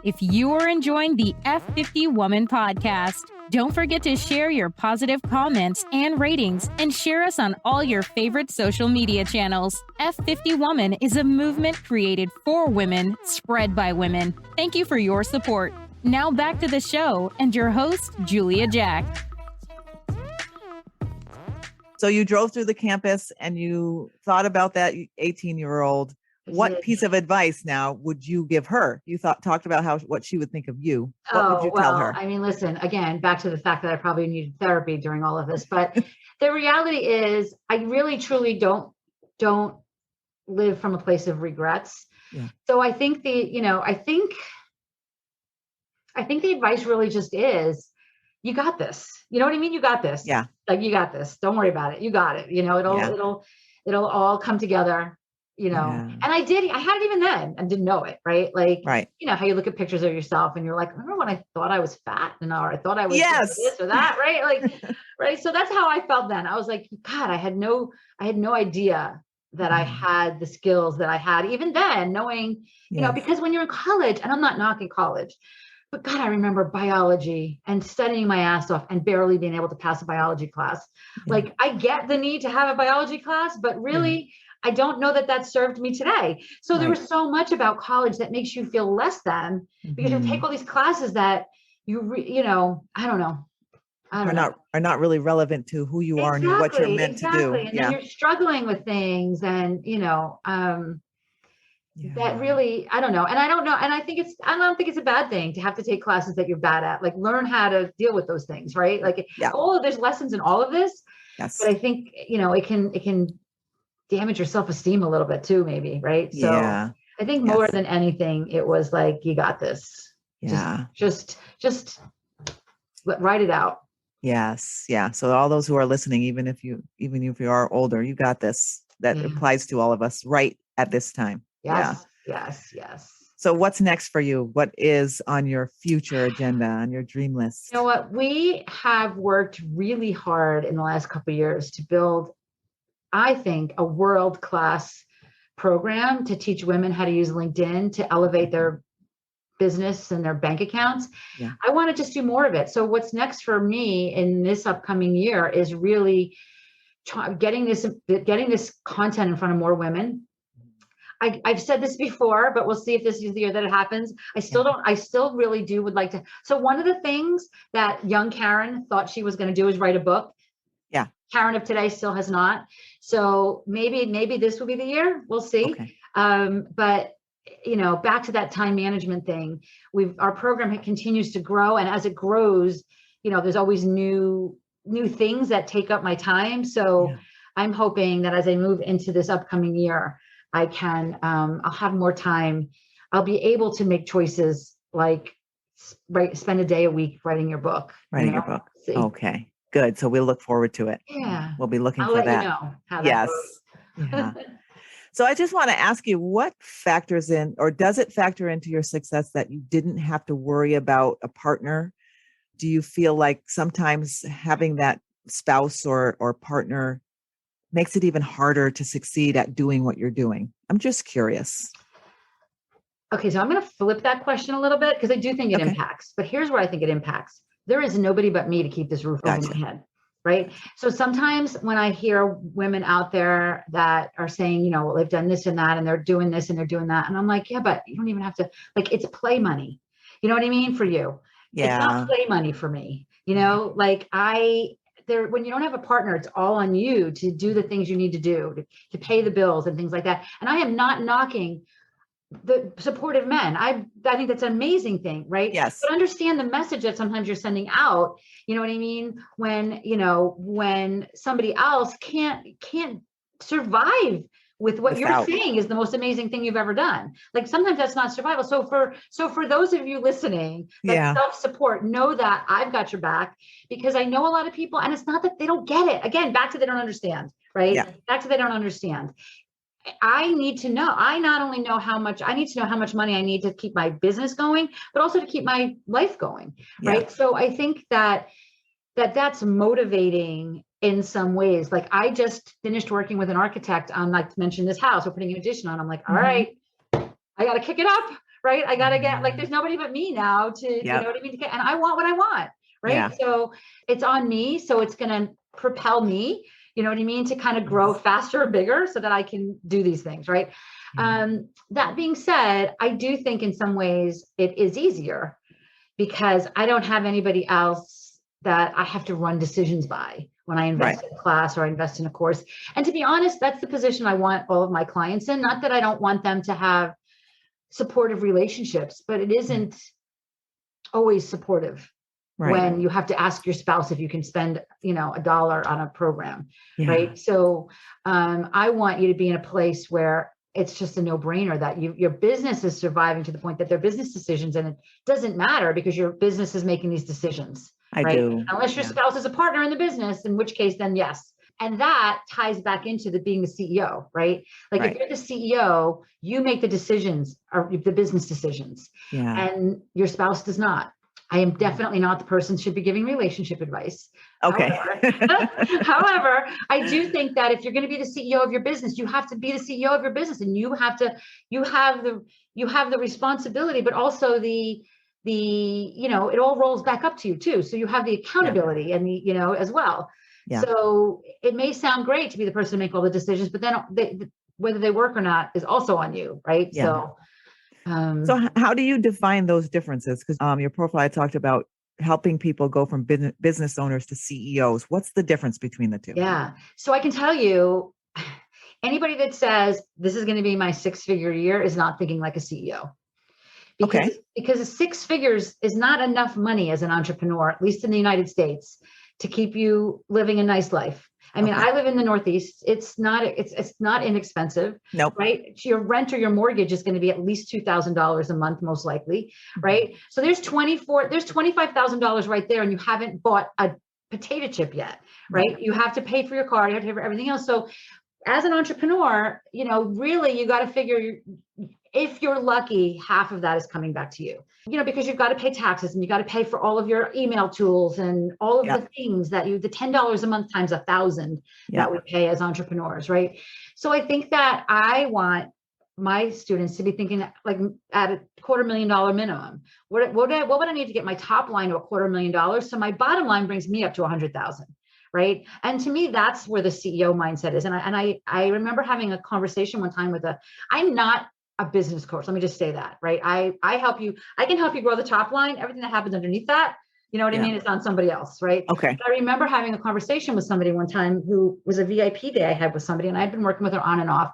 If you are enjoying the F50 Woman podcast, don't forget to share your positive comments and ratings and share us on all your favorite social media channels. F50 Woman is a movement created for women, spread by women. Thank you for your support. Now back to the show and your host, Julia Jack. So you drove through the campus and you thought about that 18-year-old. What piece of advice now would you give her? You talked about what she would think of you. What would you tell her? I mean, listen, again, back to the fact that I probably needed therapy during all of this, but the reality is I really, truly don't live from a place of regrets. Yeah. So I think I think the advice really just is, you got this. You know what I mean? You got this. Yeah. Like, you got this. Don't worry about it. You got it. It'll all come together. And I had it even then and didn't know it. Right. Like, right. How you look at pictures of yourself and you're like, remember when I thought I was fat or I thought I was this or that. Right. Like, right. So that's how I felt then. I was like, God, I had no idea that I had the skills that I had even then, knowing, because when you're in college, and I'm not knocking college, but God, I remember biology and studying my ass off and barely being able to pass a biology class. Yeah. Like, I get the need to have a biology class, but really, I don't know that served me today. So there was so much about college that makes you feel less than, because you take all these classes that I don't know. Are not really relevant to who you are and what you're meant to do. And then you're struggling with things and, that really, I don't know. And I don't know. And I don't think it's a bad thing to have to take classes that you're bad at, like learn how to deal with those things. Right. Like, there's lessons in all of this, but I think, it can damage your self-esteem a little bit too, maybe. Right. So I think more than anything, it was like, you got this. Yeah. Just write it out. Yes. Yeah. So all those who are listening, even if you are older, you got this. That applies to all of us right at this time. Yes. Yeah. Yes. So what's next for you? What is on your future agenda, on your dream list? You know what? We have worked really hard in the last couple of years to build, I think, a world-class program to teach women how to use LinkedIn to elevate their business and their bank accounts. Yeah. I want to just do more of it. So what's next for me in this upcoming year is really getting this content in front of more women. I've said this before, but we'll see if this is the year that it happens. I still really would like to. So one of the things that young Karen thought she was going to do is write a book. Yeah. Karen of today still has not. So maybe this will be the year. We'll see. Okay. But back to that time management thing, our program continues to grow. And as it grows, there's always new things that take up my time. So I'm hoping that as I move into this upcoming year, I can, I'll have more time. I'll be able to make choices like spend a day a week writing your book. Your book. See. Okay, good. So we'll look forward to it. Yeah. We'll be looking I'll for let that. You know how yes. That goes. Yeah. So I just want to ask you, what factors in, or does it factor into your success that you didn't have to worry about a partner? Do you feel like sometimes having that spouse or partner makes it even harder to succeed at doing what you're doing? I'm just curious. Okay, so I'm going to flip that question a little bit because I do think it impacts, but here's where I think it impacts. There is nobody but me to keep this roof over my head, right? So sometimes when I hear women out there that are saying, well, they've done this and that, and they're doing this and they're doing that. And I'm like, yeah, but you don't even have to, like, it's play money. You know what I mean? For you. Yeah. It's not play money for me. When you don't have a partner, it's all on you to do the things you need to do to pay the bills and things like that. And I am not knocking the supportive men. I think that's an amazing thing, right? Yes. But understand the message that sometimes you're sending out. You know what I mean? When somebody else can't survive with what you're saying is the most amazing thing you've ever done. Like, sometimes that's not survival. So for those of you listening, that self-support, know that I've got your back, because I know a lot of people, and it's not that they don't get it. Again, back to they don't understand, right? Yeah. Back to they don't understand. I need to know. I not only know I need to know how much money I need to keep my business going, but also to keep my life going, right? So I think that's motivating in some ways. Like, I just finished working with an architect on, like, mentioned this house, we're putting an addition on. I'm like, all right, I got to kick it up, right? I got to get, like, there's nobody but me now to, you know what I mean? To get, and I want what I want, right? Yeah. So it's on me. So it's going to propel me, you know what I mean? To kind of grow faster or bigger so that I can do these things, right? That being said, I do think in some ways it is easier because I don't have anybody else that I have to run decisions by when I invest in a class or I invest in a course. And to be honest, that's the position I want all of my clients in. Not that I don't want them to have supportive relationships, but it isn't always supportive when you have to ask your spouse if you can spend, you know, $1 on a program, right? So I want you to be in a place where it's just a no-brainer that your business is surviving to the point that they're business decisions, and it doesn't matter because your business is making these decisions. I do. Unless your spouse is a partner in the business, in which case then yes. And that ties back into being the CEO, right? Like if you're the CEO, you make the decisions, or the business decisions, and your spouse does not. I am definitely not the person who should be giving relationship advice. Okay. However, I do think that if you're going to be the CEO of your business, you have to be the CEO of your business, and you have the responsibility, but also the, you know, it all rolls back up to you too. So you have the accountability and the, you know, as well. Yeah. So it may sound great to be the person to make all the decisions, but then whether they work or not is also on you, right? Yeah. So how do you define those differences? Because your profile talked about helping people go from business owners to CEOs. What's the difference between the two? Yeah. So I can tell you, anybody that says this is going to be my 6-figure year is not thinking like a CEO. Because 6 figures is not enough money as an entrepreneur, at least in the United States, to keep you living a nice life. I mean, I live in the Northeast. It's not inexpensive, right? Your rent or your mortgage is going to be at least $2,000 a month, most likely, right? So there's $25,000 right there, and you haven't bought a potato chip yet, right? You have to pay for your car, you have to pay for everything else. So as an entrepreneur, you know, really you got to figure, if you're lucky, half of that is coming back to you, you know, because you've got to pay taxes and you got to pay for all of your email tools and all of the things that the $10 a month times 1,000 that we pay as entrepreneurs, right? So I think that I want my students to be thinking like at a $250,000 minimum. What would I need to get my top line to $250,000? So my bottom line brings me up to 100,000. Right. And to me, that's where the CEO mindset is. And I remember having a conversation one time I'm not a business coach. Let me just say that, right? I can help you grow the top line. Everything that happens underneath that, you know what I mean? It's on somebody else. Right. Okay. But I remember having a conversation with somebody one time who was a VIP day I had with somebody, and I'd been working with her on and off.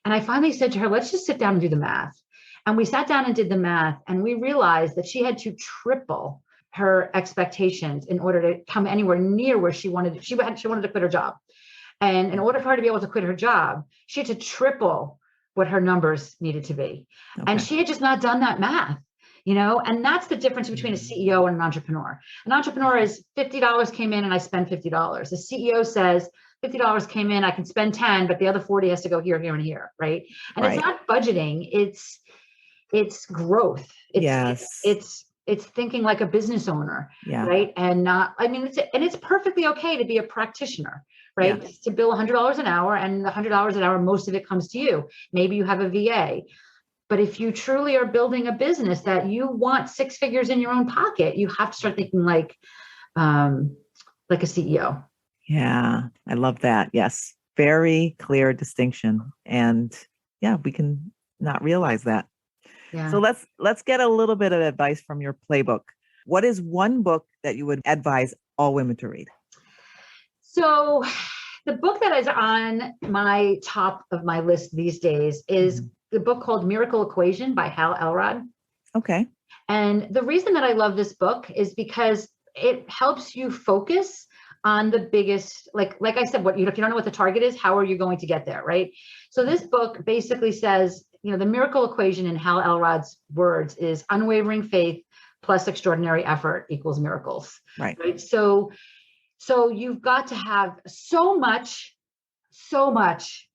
And I finally said to her, let's just sit down and do the math. And we sat down and did the math, and we realized that she had to triple her expectations in order to come anywhere near where she wanted. She wanted to quit her job. And in order for her to be able to quit her job, she had to triple what her numbers needed to be. Okay. And she had just not done that math, you know, and that's the difference between a CEO and an entrepreneur. An entrepreneur is $50 came in and I spend $50. A CEO says $50 came in, I can spend 10, but the other 40 has to go here, here, and here. Right. And it's not budgeting. It's growth. It's thinking like a business owner, right? And it's perfectly okay to be a practitioner, right? Yeah. To bill $100 an hour, and the $100 an hour, most of it comes to you. Maybe you have a VA, but if you truly are building a business that you want 6 figures in your own pocket, you have to start thinking like a CEO. Yeah, I love that. Yes, very clear distinction, and we can not realize that. Yeah. So let's get a little bit of advice from your playbook. What is one book that you would advise all women to read? So the book that is on my top of my list these days is the book called Miracle Equation by Hal Elrod. Okay. And the reason that I love this book is because it helps you focus on the biggest, like I said, if you don't know what the target is, how are you going to get there, right? So this book basically says, you know, the miracle equation in Hal Elrod's words is unwavering faith plus extraordinary effort equals miracles. Right? So you've got to have so much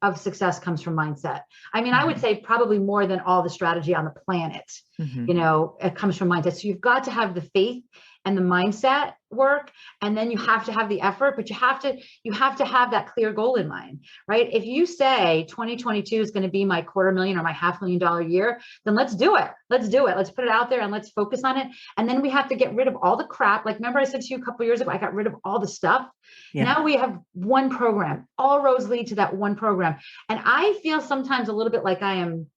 of success comes from mindset. I mean, I would say probably more than all the strategy on the planet, you know, it comes from mindset. So you've got to have the faith and the mindset work. And then you have to have the effort, but you have to have that clear goal in mind, right? If you say 2022 is going to be my $250,000 or my $500,000 year, then let's do it. Let's do it. Let's put it out there and let's focus on it. And then we have to get rid of all the crap. Like, remember I said to you a couple of years ago, I got rid of all the stuff. Yeah. Now we have one program. All roads lead to that one program. And I feel sometimes a little bit like I am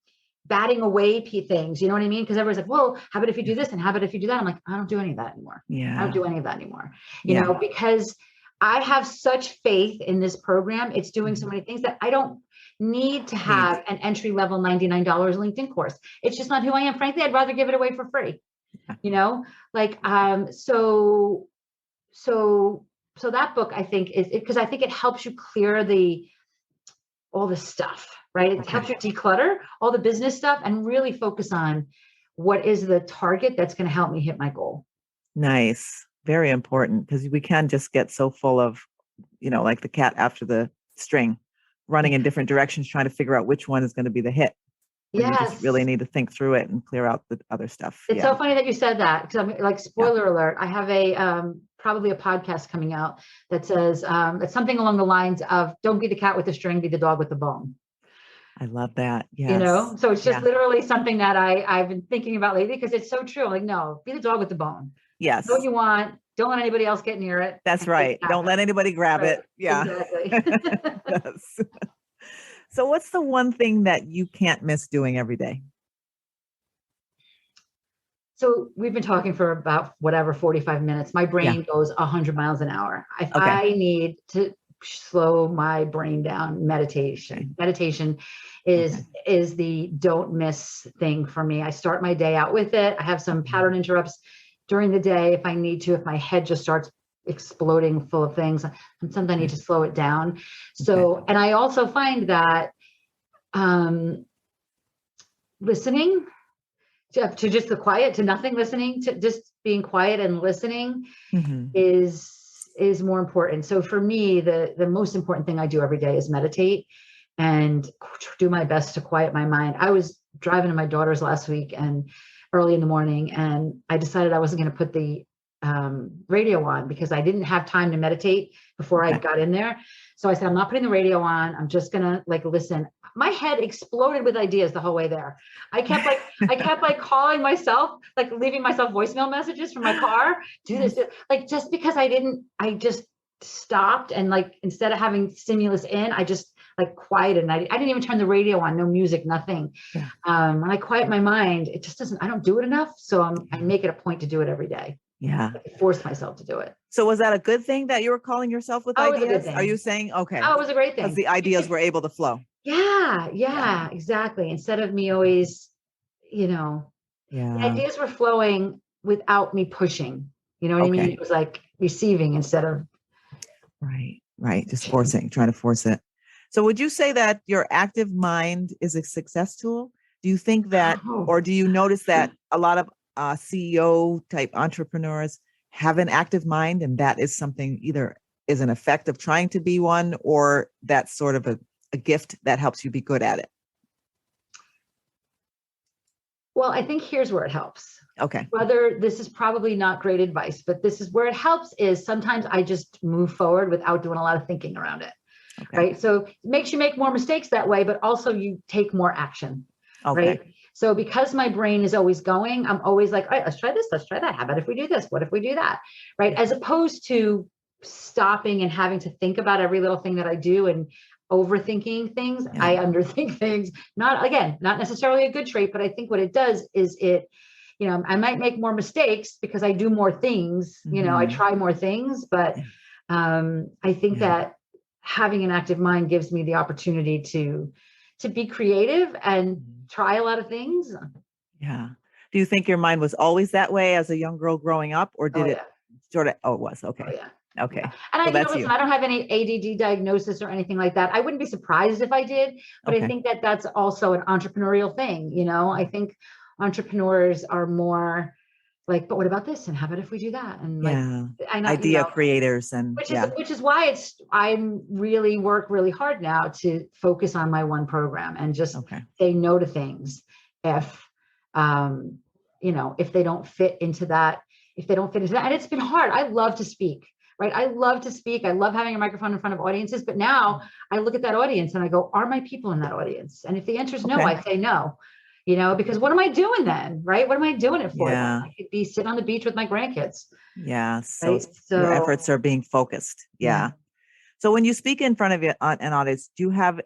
batting away things, you know what I mean? Because everyone's like, well, how about if you do this? And how about if you do that? I'm like, I don't do any of that anymore. Yeah. I don't do any of that anymore, you know, because I have such faith in this program. It's doing so many things that I don't need to have an entry-level $99 LinkedIn course. It's just not who I am. Frankly, I'd rather give it away for free, you know, like, so that book, I think, is because I think it helps you clear all the stuff, right? It helps you declutter all the business stuff and really focus on what is the target that's going to help me hit my goal. Nice. Very important, because we can just get so full of, you know, like the cat after the string, running in different directions, trying to figure out which one is going to be the hit. Yes. You just really need to think through it and clear out the other stuff. It's so funny that you said that, because I'm like, spoiler alert, I have probably a podcast coming out that says it's something along the lines of, don't be the cat with the string, be the dog with the bone. I love that. Yes. You know, so it's just literally something that I've been thinking about lately, because it's so true. I'm like, no, be the dog with the bone. Yes. Know what you want. Don't let anybody else get near it. That's right. Don't let anybody grab it. Yeah. Exactly. Yes. So what's the one thing that you can't miss doing every day? So we've been talking for about 45 minutes. My brain goes 100 miles an hour. If I need to slow my brain down, meditation is the don't miss thing for me. I start my day out with it. I have some pattern interrupts during the day if I need to, if my head just starts exploding full of things, and sometimes I need to slow it down. So, and I also find that listening to just the quiet, to nothing, listening to just being quiet and listening is more important. So for me, the most important thing I do every day is meditate and do my best to quiet my mind. I was driving to my daughter's last week and early in the morning, and I decided I wasn't going to put the radio on because I didn't have time to meditate before I got in there. So I said, I'm not putting the radio on. I'm just going to listen. My head exploded with ideas the whole way there. I kept calling myself, leaving myself voicemail messages from my car, do this, just because I just stopped. And instead of having stimulus in, I just quieted, and I didn't even turn the radio on, no music, nothing. Yeah. When I quiet my mind, it just I don't do it enough. So I make it a point to do it every day. Yeah. I force myself to do it. So was that a good thing that you were calling yourself with ideas? It was a good thing. Are you saying, okay. Oh, it was a great thing. Because the ideas were able to flow. Yeah, exactly. Instead of me always, the ideas were flowing without me pushing, you know what I mean? It was receiving instead of. Right. Just trying to force it. So would you say that your active mind is a success tool? Do you think that, or do you notice that a lot of CEO type entrepreneurs have an active mind, and that is something either is an effect of trying to be one, or that's sort of a gift that helps you be good at it? Well, I think here's where it helps. Okay. Whether this is probably not great advice, but this is where it helps is sometimes I just move forward without doing a lot of thinking around it. Okay. Right. So it makes you make more mistakes that way, but also you take more action. Okay. Right. So because my brain is always going, I'm always like, all right, let's try this. Let's try that. How about if we do this? What if we do that? Right. As opposed to stopping and having to think about every little thing that I do and overthinking things. Yeah. I underthink things, not necessarily a good trait, but I think what it does is I might make more mistakes because I do more things, I try more things, but I think that having an active mind gives me the opportunity to be creative and try a lot of things. Yeah. Do you think your mind was always that way as a young girl growing up, or did it sort of, it was, okay. Oh, yeah. Okay. Yeah. And I don't have any ADD diagnosis or anything like that. I wouldn't be surprised if I did, but I think that that's also an entrepreneurial thing. I think entrepreneurs are more but what about this? And how about if we do that? And idea creators, and which is why I'm really work really hard now to focus on my one program and just say no to things if they don't fit into that if they don't fit into that. And it's been hard. I love to speak, right? I love to speak. I love having a microphone in front of audiences, but now I look at that audience and I go, are my people in that audience? And if the answer is no, I say no, because what am I doing then? Right? What am I doing it for? Yeah. I could be sitting on the beach with my grandkids. Yeah. So, right? your efforts are being focused. Yeah. So when you speak in front of an audience, do you have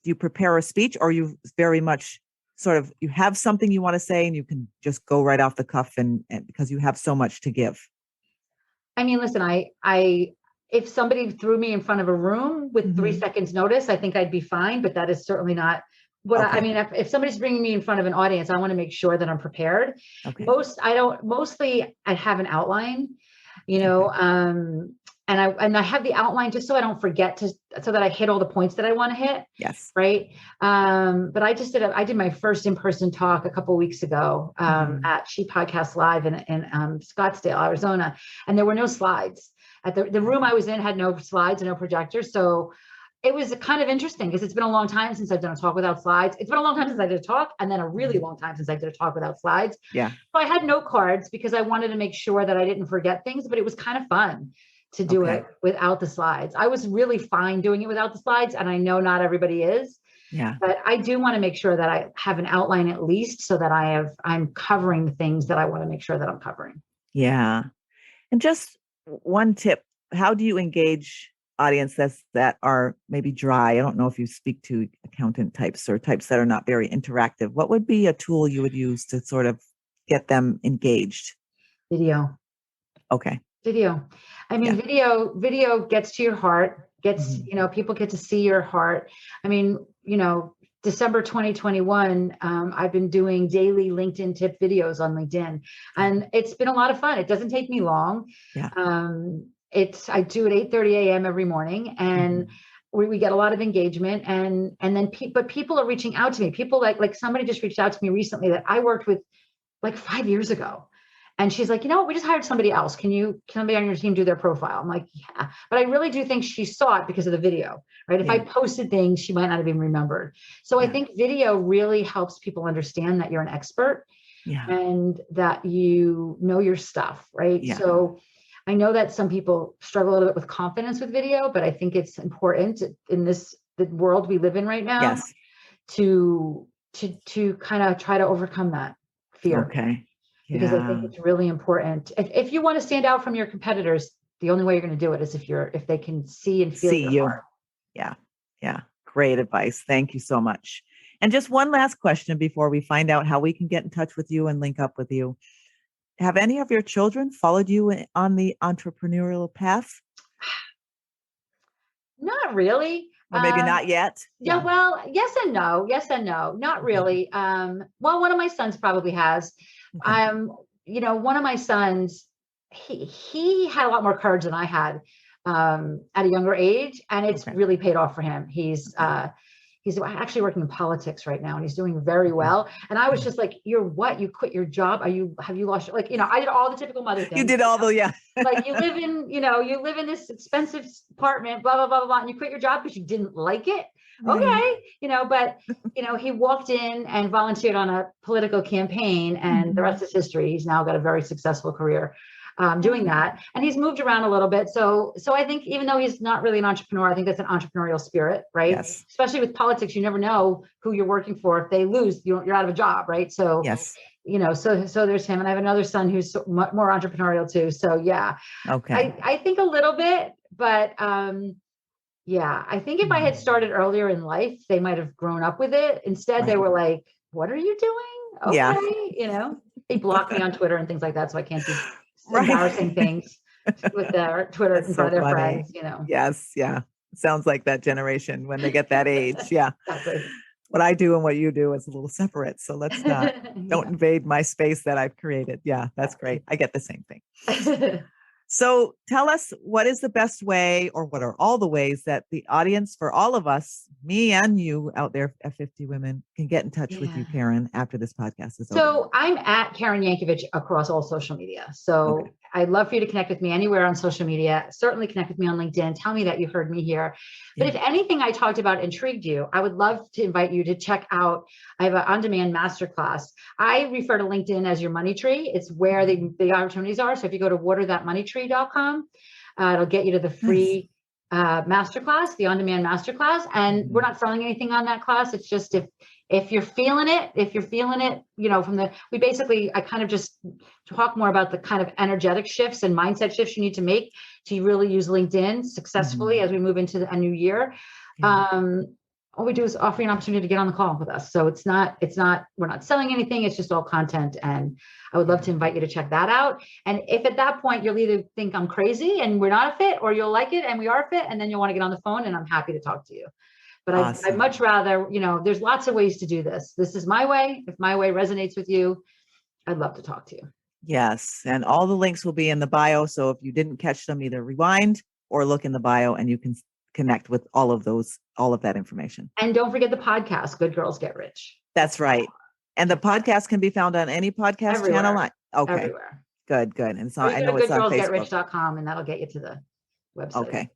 do you prepare a speech, or you very much sort of, you have something you want to say and you can just go right off the cuff and because you have so much to give? I mean, listen, if somebody threw me in front of a room with 3 seconds notice, I think I'd be fine, but that is certainly not what I mean. If somebody's bringing me in front of an audience, I want to make sure that I'm prepared. Okay. Mostly I have an outline, and I have the outline just so I don't forget so that I hit all the points that I want to hit. Yes. Right. But I did my first in-person talk a couple of weeks ago at She Podcast Live in Scottsdale, Arizona. And there were no slides. At the room I was in had no slides and no projector. So it was kind of interesting because it's been a long time since I've done a talk without slides. It's been a long time since I did a talk, and then a really long time since I did a talk without slides. Yeah. So I had note cards because I wanted to make sure that I didn't forget things, but it was kind of fun to do it without the slides. I was really fine doing it without the slides, and I know not everybody is. Yeah. But I do want to make sure that I have an outline at least so that I'm covering the things that I want to make sure that I'm covering. Yeah. And just one tip, how do you engage audiences that are maybe dry? I don't know if you speak to accountant types or types that are not very interactive. What would be a tool you would use to sort of get them engaged? Video. Okay. Video. I mean, video gets to your heart, people get to see your heart. I mean, December 2021, I've been doing daily LinkedIn tip videos on LinkedIn, and it's been a lot of fun. It doesn't take me long. Yeah. I do it 8:30 a.m. every morning, and we get a lot of engagement, and then but people are reaching out to me. People like somebody just reached out to me recently that I worked with like 5 years ago. And she's like, we just hired somebody else. Can somebody on your team do their profile? I'm like, yeah, but I really do think she saw it because of the video, right? If I posted things, she might not have even remembered. So I think video really helps people understand that you're an expert and that you know your stuff, right? Yeah. So I know that some people struggle a little bit with confidence with video, but I think it's important in the world we live in right now to kind of try to overcome that fear. Okay. Because I think it's really important. If you want to stand out from your competitors, the only way you're going to do it is if they can see and feel your heart. Yeah. Yeah. Great advice. Thank you so much. And just one last question before we find out how we can get in touch with you and link up with you. Have any of your children followed you on the entrepreneurial path? Not really. Or maybe not yet. Yeah. Well, yes and no. Yes and no. Not really. Well, one of my sons probably has. Okay. One of my sons, he had a lot more courage than I had at a younger age, and it's really paid off for him. He's actually working in politics right now, and he's doing very well. And I was just like, "You're what? You quit your job? Have you lost your, I did all the typical mother things. You did all the like you live in this expensive apartment, blah blah blah blah blah, and you quit your job because you didn't like it. Okay, but he walked in and volunteered on a political campaign, and the rest is history. He's now got a very successful career doing that, and he's moved around a little bit. So I think even though he's not really an entrepreneur, I think that's an entrepreneurial spirit, right? Yes. Especially with politics, you never know who you're working for. If they lose, you're out of a job, right? So yes. So there's him, and I have another son who's more entrepreneurial too. So yeah, okay. I think a little bit, but I think if I had started earlier in life, they might have grown up with it. Instead, they were like, "What are you doing?" Okay, they block me on Twitter and things like that, so I can't do embarrassing things with their Twitter in front of their friends. Yes, yeah. Sounds like that generation when they get that age. Yeah. Exactly. What I do and what you do is a little separate. So let's not, don't invade my space that I've created. Yeah, that's great. I get the same thing. So tell us, what is the best way, or what are all the ways that the audience, for all of us, me and you out there at 50 Women, can get in touch with you, Karen, after this podcast is over? So I'm at Karen Yankovich across all social media. So I'd love for you to connect with me anywhere on social media. Certainly connect with me on LinkedIn. Tell me that you heard me here. But if anything I talked about intrigued you, I would love to invite you to check out, I have an on-demand masterclass. I refer to LinkedIn as your money tree. It's where the opportunities are. So if you go to waterthatmoneytree.com, it'll get you to the free masterclass, the on-demand masterclass. And we're not selling anything on that class. It's just if you're feeling it, I kind of just talk more about the kind of energetic shifts and mindset shifts you need to make to really use LinkedIn successfully as we move into a new year. All we do is offer you an opportunity to get on the call with us. So we're not selling anything. It's just all content. And I would love to invite you to check that out. And if at that point you'll either think I'm crazy and we're not a fit, or you'll like it and we are a fit, and then you'll want to get on the phone, and I'm happy to talk to you. But I'd much rather, there's lots of ways to do this. This is my way. If my way resonates with you, I'd love to talk to you. Yes. And all the links will be in the bio. So if you didn't catch them, either rewind or look in the bio, and you can connect with all of that information. And don't forget the podcast, Good Girls Get Rich. That's right. And the podcast can be found on any podcast channel. Okay. Everywhere. Good. And it's on, I know it's on Facebook. goodgirlsgetrich.com, and that'll get you to the website. Okay.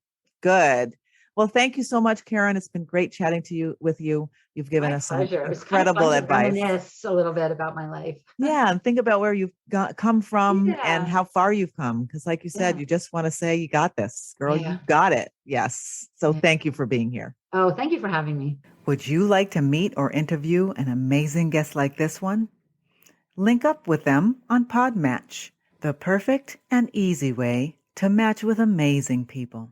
Good. Well, thank you so much, Karen. It's been great chatting with you. You've given us some incredible advice. Reminisce a little bit about my life. Yeah, and think about where you've come from and how far you've come. Because like you said, you just want to say, you got this, girl. You got it. Yes. So thank you for being here. Oh, thank you for having me. Would you like to meet or interview an amazing guest like this one? Link up with them on Podmatch, the perfect and easy way to match with amazing people.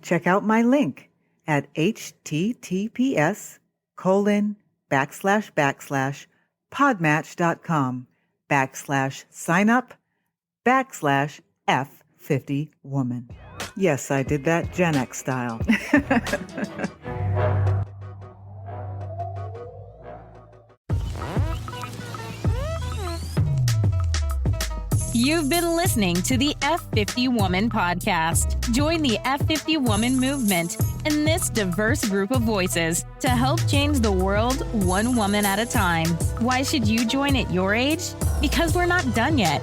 Check out my link at https://podmatch.com/signup/F50woman. Yes, I did that Gen X style. You've been listening to the F50 Woman podcast. Join the F50 Woman movement and this diverse group of voices to help change the world one woman at a time. Why should you join at your age? Because we're not done yet.